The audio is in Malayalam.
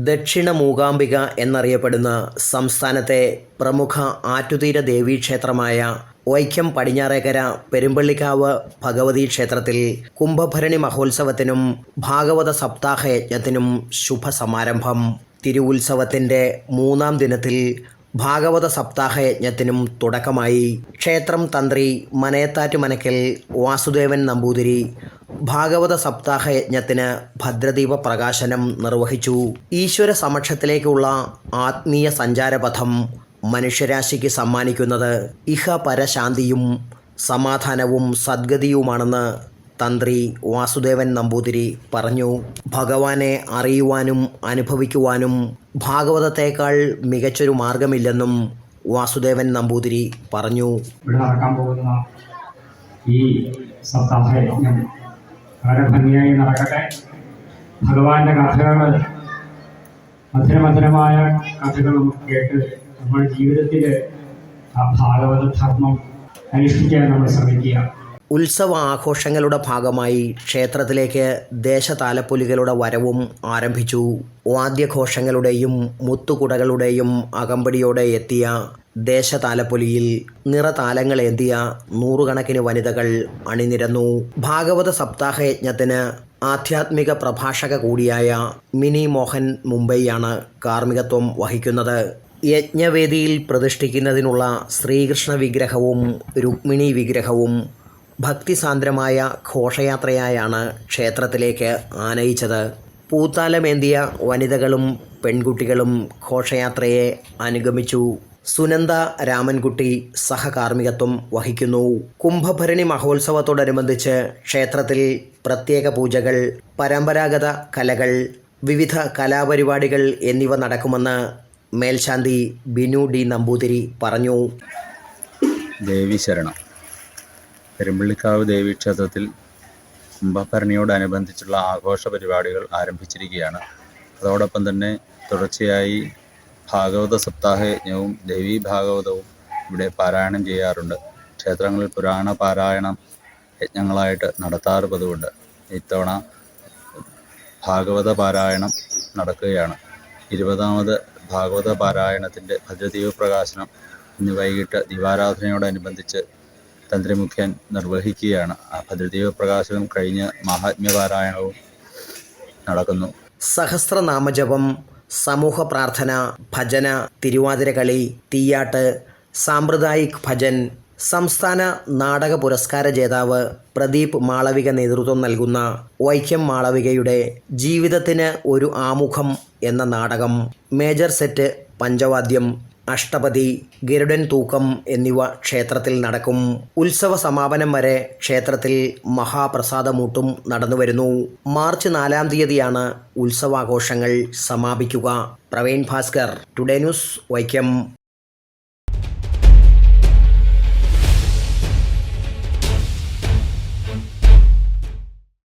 ദക്ഷിണ മൂകാംബിക എന്നറിയപ്പെടുന്ന സംസ്ഥാനത്തെ പ്രമുഖ ആറ്റുതീര ദേവീക്ഷേത്രമായ വൈക്കം പടിഞ്ഞാറേക്കര പെരുമ്പള്ളിക്കാവ് ഭഗവതി ക്ഷേത്രത്തിൽ കുംഭഭരണി മഹോത്സവത്തിനും ഭാഗവത സപ്താഹ യജ്ഞത്തിനും ശുഭസമാരംഭം. തിരുവുത്സവത്തിൻ്റെ 3-ാം ദിനത്തിൽ ഭാഗവത സപ്താഹ യജ്ഞത്തിനും തുടക്കമായി. ക്ഷേത്രം തന്ത്രി മനയത്താറ്റ് മനക്കൽ വാസുദേവൻ നമ്പൂതിരി ഭാഗവത സപ്താഹ യജ്ഞത്തിന് ഭദ്രദീപ പ്രകാശനം നിർവഹിച്ചു. ഈശ്വര സമക്ഷത്തിലേക്കുള്ള ആത്മീയ സഞ്ചാരപഥം മനുഷ്യരാശിക്ക് സമ്മാനിക്കുന്നത് ഇഹപരശാന്തിയും സമാധാനവും സദ്ഗതിയുമാണെന്ന് തന്ത്രി വാസുദേവൻ നമ്പൂതിരി പറഞ്ഞു. ഭഗവാനെ അറിയുവാനും അനുഭവിക്കുവാനും ഭാഗവതത്തേക്കാൾ മികച്ചൊരു മാർഗമില്ലെന്നും വാസുദേവൻ നമ്പൂതിരി പറഞ്ഞു. ഇവിടെ നടക്കാൻ പോകുന്ന ഈ സപ്താഹ യജ്ഞം വളരെ ഭംഗിയായി നടക്കട്ടെ. ഭഗവാന്റെ കഥകൾ, മധുരമധുരമായ കഥകളും കേട്ട് നമ്മുടെ ജീവിതത്തിൽ ആ ഭാഗവത ധർമ്മം അനുഷ്ഠിക്കാൻ നമ്മൾ ശ്രമിക്കുക. ഉത്സവ ആഘോഷങ്ങളുടെ ഭാഗമായി ക്ഷേത്രത്തിലേക്ക് ദേശതാലപ്പൊലികളുടെ വരവും ആരംഭിച്ചു. വാദ്യഘോഷങ്ങളുടെയും മുത്തുകുടകളുടെയും അകമ്പടിയോടെ എത്തിയ ദേശതാലപ്പൊലിയിൽ നിറതാലങ്ങളേന്തിയ നൂറുകണക്കിന് വനിതകൾ അണിനിരന്നു. ഭാഗവത സപ്താഹ യജ്ഞത്തിന് ആധ്യാത്മിക പ്രഭാഷക കൂടിയായ മിനി മോഹൻ മുംബൈയാണ് കാർമ്മികത്വം വഹിക്കുന്നത്. യജ്ഞവേദിയിൽ പ്രതിഷ്ഠിക്കുന്നതിനുള്ള ശ്രീകൃഷ്ണ വിഗ്രഹവും രുക്മിണി വിഗ്രഹവും ഭക്തിസാന്ദ്രമായ ഘോഷയാത്രയായാണ് ക്ഷേത്രത്തിലേക്ക് ആനയിച്ചത്. പൂത്താലമേന്തിയ വനിതകളും പെൺകുട്ടികളും ഘോഷയാത്രയെ അനുഗമിച്ചു. സുനന്ദ രാമൻകുട്ടി സഹകാർമ്മികത്വം വഹിക്കുന്നു. കുംഭഭരണി മഹോത്സവത്തോടനുബന്ധിച്ച് ക്ഷേത്രത്തിൽ പ്രത്യേക പൂജകൾ, പരമ്പരാഗത കലകൾ, വിവിധ കലാപരിപാടികൾ എന്നിവ നടക്കുമെന്ന് മേൽശാന്തി ബിനു ഡി നമ്പൂതിരി പറഞ്ഞു. ദേവി ശരണം. പെരുമ്പള്ളിക്കാവ് ദേവീക്ഷേത്രത്തിൽ കുംഭഭരണിയോടനുബന്ധിച്ചുള്ള ആഘോഷ പരിപാടികൾ ആരംഭിച്ചിരിക്കുകയാണ്. അതോടൊപ്പം തന്നെ തുടർച്ചയായി ഭാഗവത സപ്താഹ യജ്ഞവും ദേവീ ഭാഗവതവും ഇവിടെ പാരായണം ചെയ്യാറുണ്ട്. ക്ഷേത്രങ്ങളിൽ പുരാണ പാരായണം യജ്ഞങ്ങളായിട്ട് നടത്താറ് പതിവുണ്ട്. ഇത്തവണ ഭാഗവത പാരായണം നടക്കുകയാണ്. 20ാമത് ഭാഗവത പാരായണത്തിൻ്റെ ഭദ്രദീപ പ്രകാശനം ഇന്ന് വൈകിട്ട് ദീപാരാധനയോടനുബന്ധിച്ച് തന്ത്രിമുഖ്യൻ നിർവഹിക്കുകയാണ്. ആ ഭദ്രദീപ പ്രകാശനം കഴിഞ്ഞ് മാഹാത്മ്യപാരായണവും നടക്കുന്നു. സഹസ്രനാമജപം, സമൂഹ പ്രാർത്ഥന, ഭജന, തിരുവാതിരകളി, തീയാട്ട്, സാമ്പ്രദായിക് ഭജൻ. സംസ്ഥാന നാടക പുരസ്കാര ജേതാവ് പ്രദീപ് മാളവിക നേതൃത്വം നൽകുന്ന വൈക്കം മാളവികയുടെ ജീവിതത്തിന് ഒരു ആമുഖം എന്ന നാടകം, മേജർ സെറ്റ്, പഞ്ചവാദ്യം, അഷ്ടപതി, ഗരുഡൻ തൂക്കം എന്നിവ ക്ഷേത്രത്തിൽ നടക്കും. ഉത്സവ സമാപനം വരെ ക്ഷേത്രത്തിൽ മഹാപ്രസാദമൂട്ടും നടന്നുവരുന്നു. മാർച്ച് 4-ാം തീയതിയാണ് ഉത്സവാഘോഷങ്ങൾ സമാപിക്കുക. Praveen Bhaskar, today news, Vaikom.